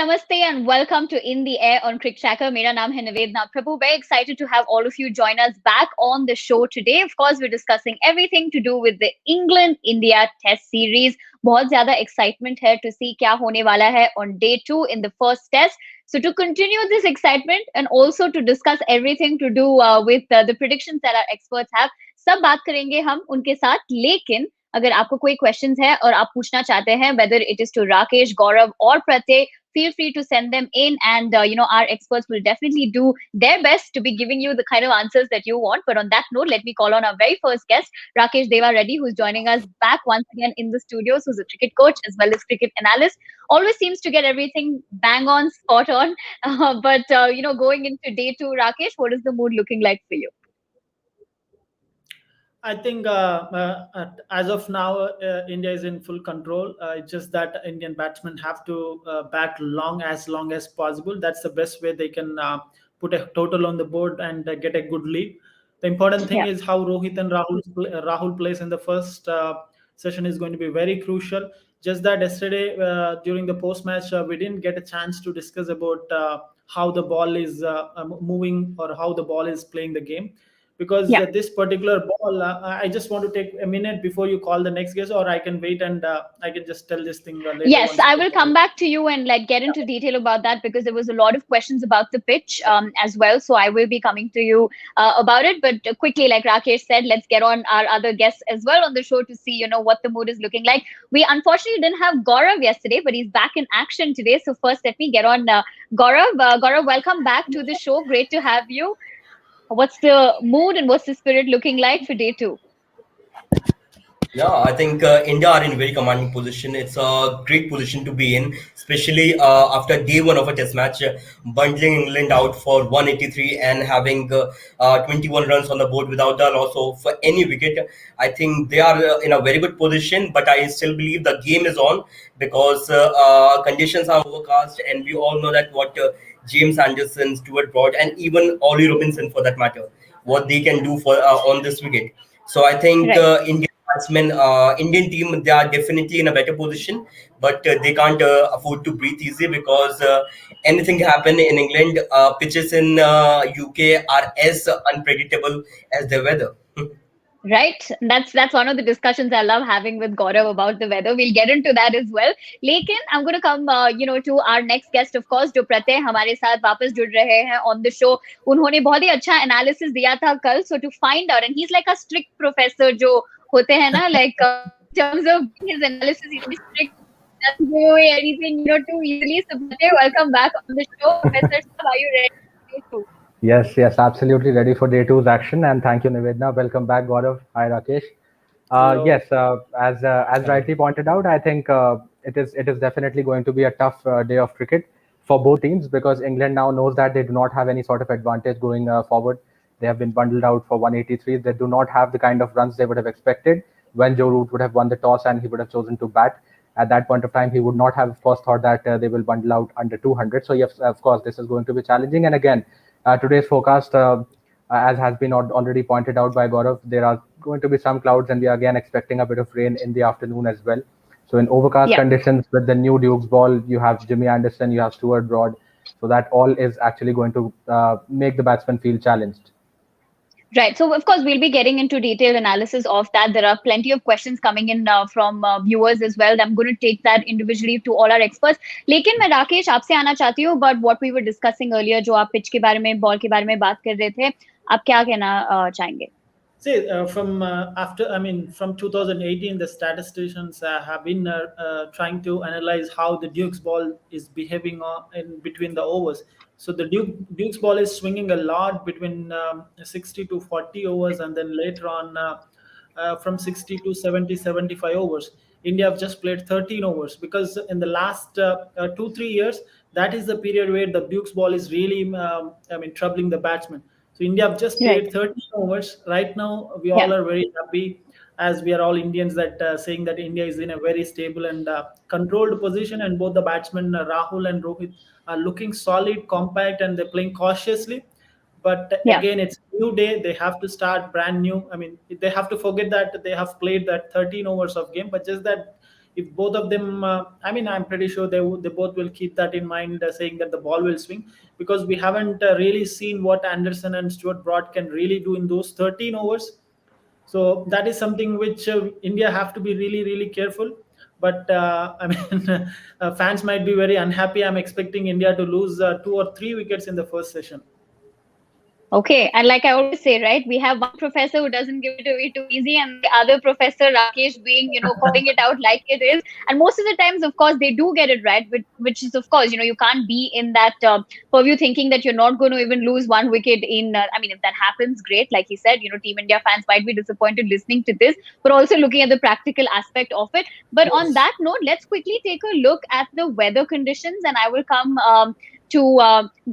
namaste, and welcome to In the Air on CricTracker. मेरा नाम है निवेदना प्रभु. Very excited to have all of you join us back on the show today. Of course, we're discussing everything to do with the England-India Test Series. बहुत ज़्यादा excitement है to see क्या होने वाला है on day 2 in the first test. So to continue this excitement and also to discuss everything to do with the predictions that our experts have, सब बात करेंगे हम उनके साथ. लेकिन अगर आपको कोई क्वेश्चंस है और आप पूछना चाहते हैं, whether it is to Rakesh, Gaurav or Pratyay, feel free to send them in, and our experts will definitely do their best to be giving you the kind of answers that you want. But on that note, let me call on our very first guest, Rakesh Deva Reddy, who's joining us back once again in the studios, who's a cricket coach as well as cricket analyst. Always seems to get everything bang on, spot on. But going into day 2, Rakesh, what is the mood looking like for you? I think as of now, India is in full control. It's just that Indian batsmen have to bat long as possible. That's the best way they can put a total on the board and get a good lead. The important thing is how Rohit and Rahul plays in the first session is going to be very crucial. Just that yesterday during the post match, we didn't get a chance to discuss about how the ball is moving or how the ball is playing the game. Because this particular ball, I just want to take a minute before you call the next guest, or I can wait and I can just tell this thing later. Yes, I will come back to you and get into detail about that, because there was a lot of questions about the pitch as well. So I will be coming to you about it. But quickly, like Rakesh said, let's get on our other guests as well on the show to see, what the mood is looking like. We unfortunately didn't have Gaurav yesterday, but he's back in action today. So first, let me get on Gaurav. Gaurav, welcome back to the show. Great to have you. What's the mood and what's the spirit looking like for day 2? Yeah, I think India are in a very commanding position. It's a great position to be in, especially after day 1 of a test match, bundling England out for 183 and having 21 runs on the board without the loss of any wicket. I think they are in a very good position, but I still believe the game is on, because conditions are overcast, and we all know that what James Anderson, Stuart Broad, and even Ollie Robinson, for that matter, what they can do for on this wicket. So I think Indian team, they are definitely in a better position, but they can't afford to breathe easy, because anything can happen in England. Pitches in UK are as unpredictable as the weather. Right. That's one of the discussions I love having with Gaurav about the weather. We'll get into that as well. Lekin I'm going to come, to our next guest, of course, जो Pratyay हमारे साथ वापस जुड़ रहे हैं on the show. उन्होंने बहुत ही अच्छा analysis दिया था कल. So to find out, and he's like a strict professor जो होते हैं ना, like in terms of his analysis, he's very strict. Doesn't give away anything, too easily. So Pratyay, welcome back on the show. Professor, are you ready? Yes, absolutely ready for day 2's action, and thank you, Nivedna. Welcome back, Gaurav. Hi, Rakesh. Yes, as rightly pointed out, I think it is definitely going to be a tough day of cricket for both teams, because England now knows that they do not have any sort of advantage going forward. They have been bundled out for 183. They do not have the kind of runs they would have expected when Joe Root would have won the toss and he would have chosen to bat. At that point of time, he would not have, of course, thought that they will bundle out under 200. So yes, of course, this is going to be challenging. And again, today's forecast, as has been already pointed out by Gaurav, there are going to be some clouds, and we are again expecting a bit of rain in the afternoon as well. So in overcast conditions with the new Duke's ball, you have Jimmy Anderson, you have Stuart Broad. So that all is actually going to make the batsmen feel challenged. Right. So, of course, we'll be getting into detailed analysis of that. There are plenty of questions coming in from viewers as well. I'm going to take that individually to all our experts. लेकिन मैं राकेश आपसे आना चाहती हूँ, but what we were discussing earlier, जो आप pitch के बारे में, ball के बारे में बात कर रहे थे, आप क्या कहना चाहेंगे? See, from 2018, the statisticians have been trying to analyze how the Duke's ball is behaving in between the overs. So the Duke's ball is swinging a lot between 60 to 40 overs, and then later on from 60 to 70, 75 overs. India have just played 13 overs, because in the last 2-3 years, that is the period where the Duke's ball is really troubling the batsmen. So India have just played 13 overs. Right now, we all are very happy, as we are all Indians, that saying that India is in a very stable and controlled position, and both the batsmen, Rahul and Rohit, are looking solid, compact, and they're playing cautiously. But again, it's a new day. They have to start brand new. They have to forget that they have played that 13 overs of game, but just that if both of them, I'm pretty sure they both will keep that in mind, saying that the ball will swing, because we haven't really seen what Anderson and Stuart Broad can really do in those 13 overs. So that is something which India have to be really, really careful. But fans might be very unhappy. I'm expecting India to lose 2 or 3 wickets in the first session. Okay, and like I always say, right, we have one professor who doesn't give it away too easy, and the other professor, Rakesh, being, calling it out like it is. And most of the times, of course, they do get it right, which is, of course, you can't be in that purview thinking that you're not going to even lose one wicket in. If that happens, great. Like he said, Team India fans might be disappointed listening to this, but also looking at the practical aspect of it. But on Yes. that note, let's quickly take a look at the weather conditions, and I will come to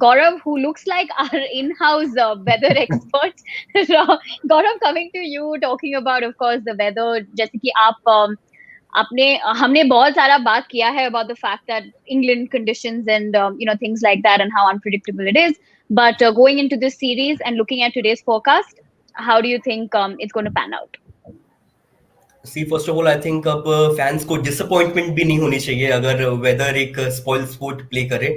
Gaurav, who looks like our in-house weather expert. So, Gaurav, coming to you, talking about, of course, the weather. जैसे कि आप आपने हमने बहुत सारा बात किया है about the fact that England conditions and things like that and how unpredictable it is. But going into this series and looking at today's forecast, how do you think it's going to pan out? See first of all I think अब fans को disappointment भी नहीं होनी चाहिए अगर whether एक spoil sport play करे,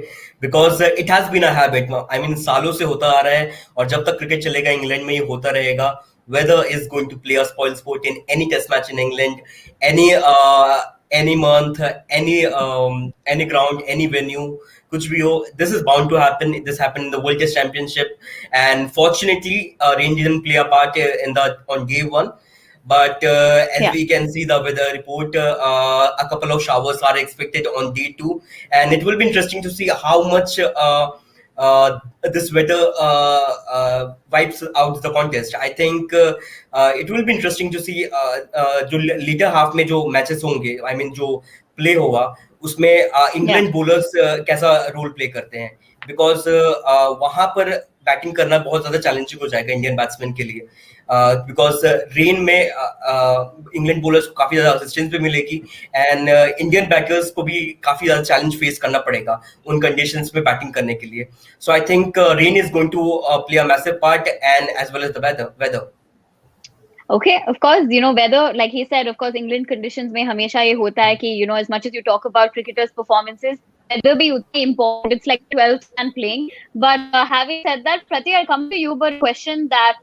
because it has been a habit, I mean सालों से होता आ रहा है और जब तक क्रिकेट चलेगा इंग्लैंड में ये होता रहेगा. Weather is going to play a spoil sport in any test match in England, any month, any ground, any venue, kuch bhi ho. This is bound to happen. This happened in the World Test Championship, and fortunately, rain didn't play a part on day one. But as we can see the weather report, a couple of showers are expected on day 2, and it will be interesting to see how much this weather wipes out the contest. I think it will be interesting to see जो later half में जो matches होंगे, I mean जो play होगा उसमें England bowlers कैसा role play करते हैं, बिकॉज वहां पर बैटिंग करना बहुत ज्यादा चैलेंजिंग हो जाएगा इंडियन बैट्समैन के लिए, बिकॉज रेन में इंग्लैंड बॉलर्स को काफी ज्यादा असिस्टेंस भी मिलेगी, एंड इंडियन बैटर्स को भी काफी ज्यादा चैलेंज फेस करना पड़ेगा उन कंडीशंस में बैटिंग करने के लिए. So I think rain is going to play a massive part and as well as the weather. Okay, of course, weather, like he said, of course, England conditions में हमेशा ये होता है कि, as much as you talk about cricketers' performances, weather भी उतनी important. It's like 12th man playing. But having said that, Pratik, I'll come to you, but a question that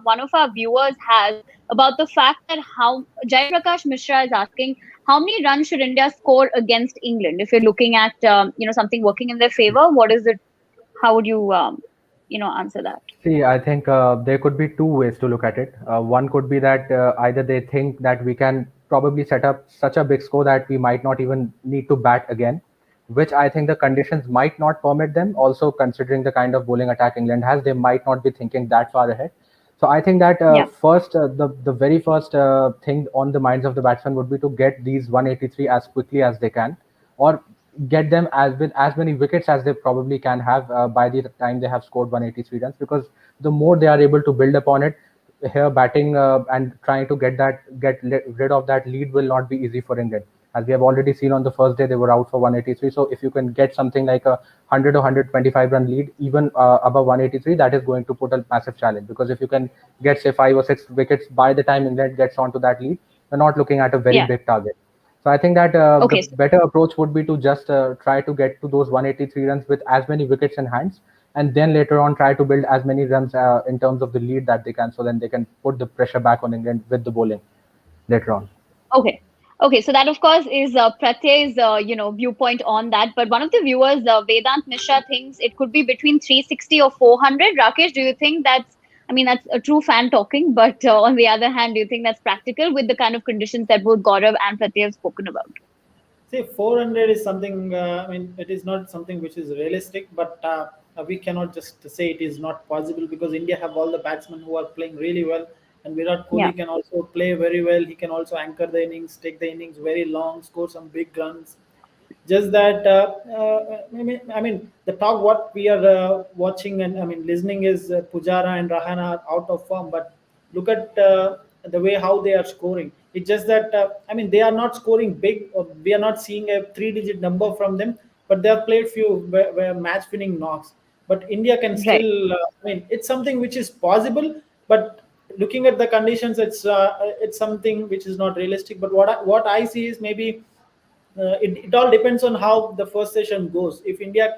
one of our viewers has about the fact that how Jai Prakash Mishra is asking, how many runs should India score against England? If you're looking at, something working in their favor, what is it? How would you, answer that? See, I think there could be two ways to look at it. One could be that either they think that we can probably set up such a big score that we might not even need to bat again, which I think the conditions might not permit them. Also, considering the kind of bowling attack England has, they might not be thinking that far ahead. So I think that first, the very first thing on the minds of the batsmen would be to get these 183 as quickly as they can, or get them with as many wickets as they probably can have by the time they have scored 183 runs, because the more they are able to build upon it, here batting and trying to get rid of that lead will not be easy for England. As we have already seen on the first day, they were out for 183. So if you can get something like a 100 or 125 run lead, even above 183, that is going to put a massive challenge. Because if you can get, say, 5 or 6 wickets by the time England gets onto that lead, you're not looking at a very big target. So I think that the better approach would be to just try to get to those 183 runs with as many wickets in hands, and then later on try to build as many runs in terms of the lead that they can, so then they can put the pressure back on England with the bowling later on. Okay, so that of course is Pratyay's viewpoint on that. But one of the viewers, Vedant Mishra, thinks it could be between 360 or 400. Rakesh, do you think that's a true fan talking, but on the other hand, do you think that's practical with the kind of conditions that both Gaurav and Pratyay have spoken about? See, 400 is something, it is not something which is realistic, but we cannot just say it is not possible, because India have all the batsmen who are playing really well, and Virat Kohli can also play very well. He can also anchor the innings, take the innings very long, score some big runs. Just that, the talk what we are watching and listening is Pujara and Rahana are out of form, but look at the way how they are scoring. It's just that they are not scoring big, or we are not seeing a 3-digit number from them, but they have played few where match-winning knocks. But India can still, it's something which is possible, but looking at the conditions, it's something which is not realistic. But what I see is maybe it all depends on how the first session goes. If India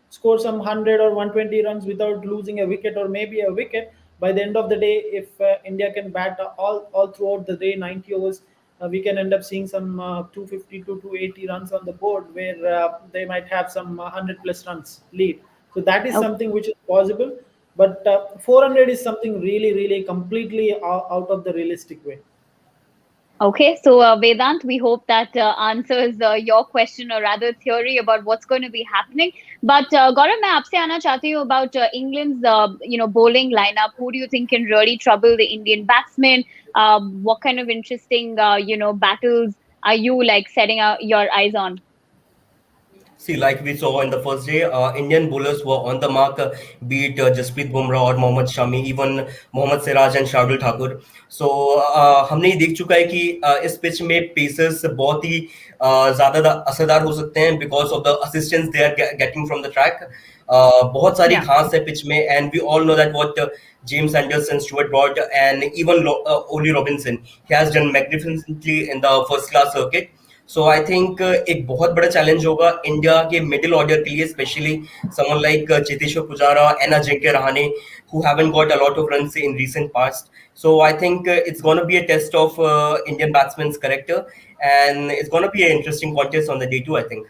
scores some 100 or 120 runs without losing a wicket or maybe a wicket, by the end of the day, if India can bat all throughout the day, 90 overs, we can end up seeing some 250 to 280 runs on the board, where they might have some 100 plus runs lead. So that is something which is possible, but 400 is something really, really completely out of the realistic way. Okay, so Vedant, we hope that answers your question, or rather theory about what's going to be happening. But Gaurav, मैं आपसे आना चाहती हूँ about England's bowling lineup. Who do you think can really trouble the Indian batsmen? What kind of interesting battles are you like setting your eyes on? See, like we saw in the first day, Indian bowlers were on the mark, be it Jasprit Bumrah or Mohammad Shami, even Mohammad Siraj and Shardul Thakur. So हमने ये देख चुका है कि इस pitch में pacers बहुत ही ज़्यादा असरदार हो सकते हैं because of the assistance they are getting from the track. बहुत सारी Yeah. घास है पिच में and we all know that what James Anderson, Stuart Broad, and even Oli Robinson, he has done magnificently in the first class circuit. So I think एक बहुत बड़ा challenge होगा India के मिडिल ऑर्डर के लिए, specially someone like Cheteshwar Pujara and Ajinkya Rahane who haven't got a lot of runs in recent past. So I think it's going to be a test of Indian batsmen's character, and it's going to be an interesting contest on the day too, I think.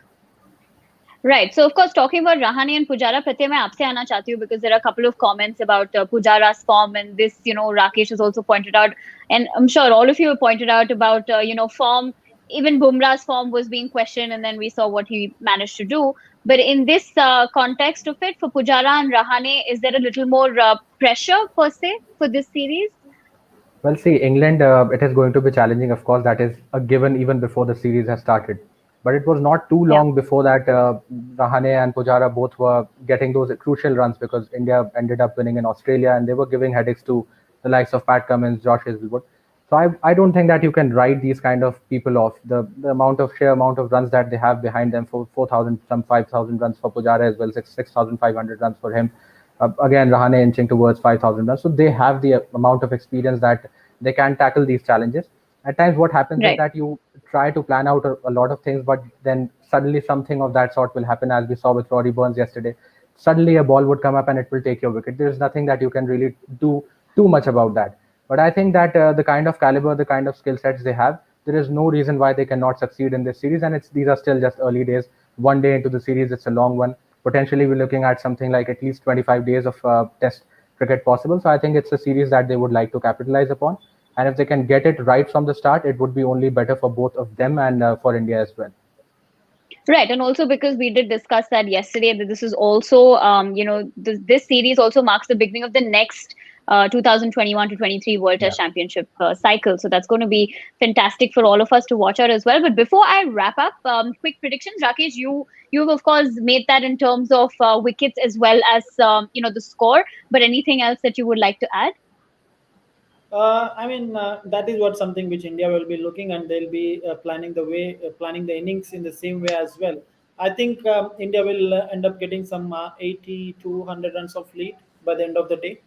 Right. So, of course, talking about Rahane and Pujara, Pratyay, मैं आपसे आना चाहती हूँ because there are a couple of comments about Pujara's form, and this, Rakesh has also pointed out, and I'm sure all of you have pointed out about, form. Even Bumrah's form was being questioned, and then we saw what he managed to do. But in this context of it, for Pujara and Rahane, is there a little more pressure per se for this series? Well, see, England, it is going to be challenging, of course. That is a given even before the series has started. But it was not too long before that Rahane and Pujara both were getting those crucial runs because India ended up winning in Australia, and they were giving headaches to the likes of Pat Cummins, Josh Hazlewood. So I don't think that you can write these kind of people off. The sheer amount of runs that they have behind them, for 4,000, some 5,000 runs for Pujara as well, 6,500 runs for him. Again, Rahane inching towards 5,000 runs. So they have the amount of experience that they can tackle these challenges. At times, what happens is that you try to plan out a lot of things, but then suddenly something of that sort will happen, as we saw with Rory Burns yesterday. Suddenly a ball would come up and it will take your wicket. There is nothing that you can really do too much about that. But I think that the kind of caliber, the kind of skill sets they have, there is no reason why they cannot succeed in this series. And these are still just early days. One day into the series, it's a long one. Potentially, we're looking at something like at least 25 days of test cricket possible. So I think it's a series that they would like to capitalize upon. And if they can get it right from the start, it would be only better for both of them and for India as well. Right, and also because we did discuss that yesterday, that this is also, this series also marks the beginning of the next 2021 to 23 World Test Championship cycle. So that's going to be fantastic for all of us to watch out as well. But before I wrap up, quick predictions. Rakesh, you've of course made that in terms of wickets as well as the score. But anything else that you would like to add? That is what something which India will be looking, and they'll be planning the innings in the same way as well. I think India will end up getting some 80 to 100 runs of lead by the end of the day.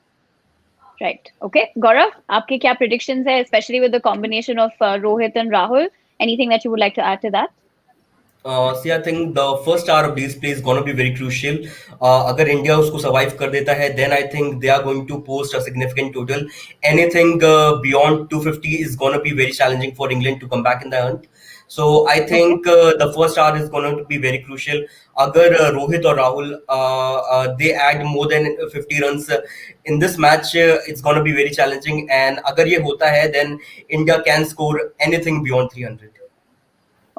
Right. Okay. Gaurav, आपके क्या predictions है, especially with the combination of Rohit and Rahul? Anything that you would like to add to that? See, I think the first hour of this play is going to be very crucial. अगर India उसको survive कर देता है, then I think they are going to post a significant total. Anything beyond 250 is going to be very challenging for England to come back in the hunt. So I think the first hour is going to be very crucial. अगर Rohit or Rahul they add more than 50 runs in this match, it's going to be very challenging. And अगर ये होता है, then India can score anything beyond 300.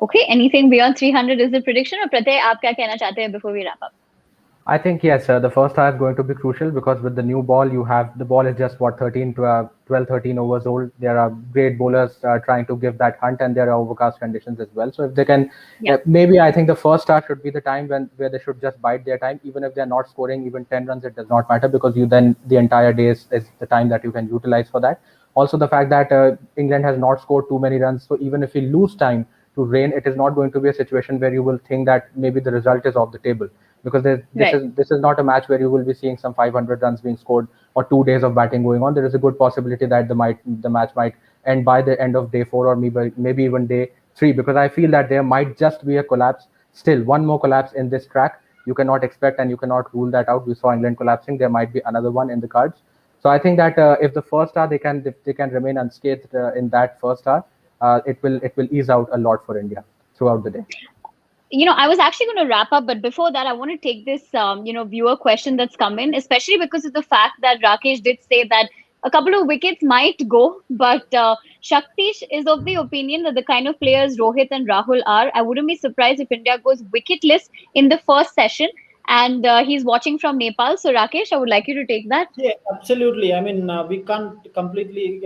Okay, anything beyond 300 is the prediction. Or Pratyay, आप क्या कहना चाहते हैं before we wrap up? I think yes, the first hour is going to be crucial because with the new ball, the ball is just 12, 13 overs old. There are great bowlers trying to give that hunt, and there are overcast conditions as well. So if they can, maybe I think the first hour should be the time where they should just bide their time. Even if they're not scoring even 10 runs, it does not matter because then the entire day is the time that you can utilize for that. Also, the fact that England has not scored too many runs, so even if you lose time to rain, it is not going to be a situation where you will think that maybe the result is off the table, because this is not a match where you will be seeing some 500 runs being scored or 2 days of batting going on. There is a good possibility that the match might end by the end of day 4 or maybe even day 3, because I feel that there might just be a collapse, still one more collapse in this track. You cannot expect and you cannot rule that out. We saw England collapsing. There might be another one in the cards. So I think that if the first hour they can remain unscathed in that first hour, it will ease out a lot for India throughout the day. I was actually going to wrap up, but before that, I want to take this, viewer question that's come in, especially because of the fact that Rakesh did say that a couple of wickets might go, but Shaktish is of the opinion that the kind of players Rohit and Rahul are, I wouldn't be surprised if India goes wicketless in the first session. And he's watching from Nepal. So, Rakesh, I would like you to take that. Yeah, absolutely. I mean, we can't completely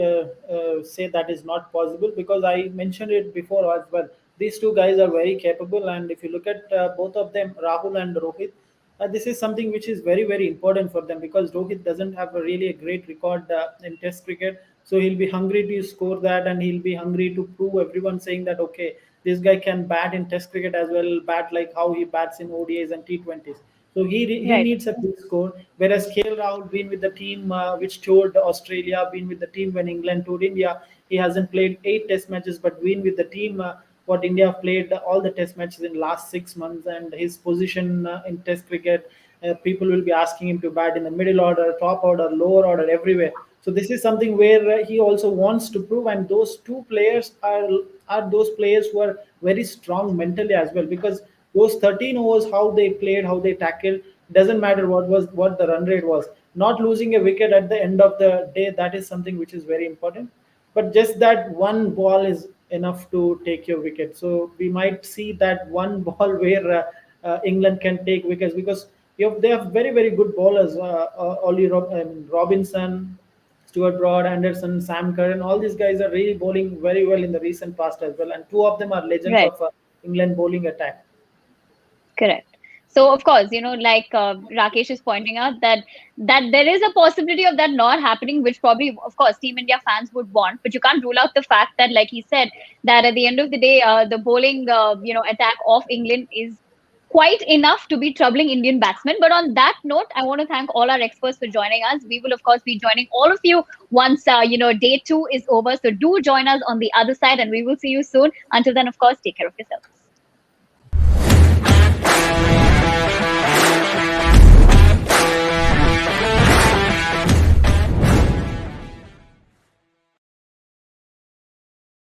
say that is not possible, because I mentioned it before as well. These two guys are very capable, and if you look at both of them, Rahul and Rohit, this is something which is very, very important for them, because Rohit doesn't have a really a great record in Test cricket. So he'll be hungry to score that, and he'll be hungry to prove everyone saying that, okay, this guy can bat in Test cricket as well, bat like how he bats in ODIs and T20s. So he Right. needs a big score. Whereas KL Rahul been with the team which toured Australia, been with the team when England toured India. He hasn't played 8 Test matches, but been with the team what India have played all the Test matches in last 6 months. And his position in Test cricket, people will be asking him to bat in the middle order, top order, lower order, everywhere. So this is something where he also wants to prove, and those two players are those players who are very strong mentally as well, because those 13 overs, how they played, how they tackled, doesn't matter what the run rate was. Not losing a wicket at the end of the day, that is something which is very important. But just that one ball is enough to take your wicket. So we might see that one ball where England can take wickets, because they have very, very good bowlers. Robinson, Stuart Broad, Anderson, Sam Curran, all these guys are really bowling very well in the recent past as well, and two of them are legends Right. of England bowling attack. Correct. So, of course, like Rakesh is pointing out that there is a possibility of that not happening, which probably, of course, Team India fans would want. But you can't rule out the fact that, like he said, that at the end of the day, the bowling, attack of England is quite enough to be troubling Indian batsmen. But on that note, I want to thank all our experts for joining us. We will, of course, be joining all of you once, day 2 is over. So do join us on the other side, and we will see you soon. Until then, of course, take care of yourselves.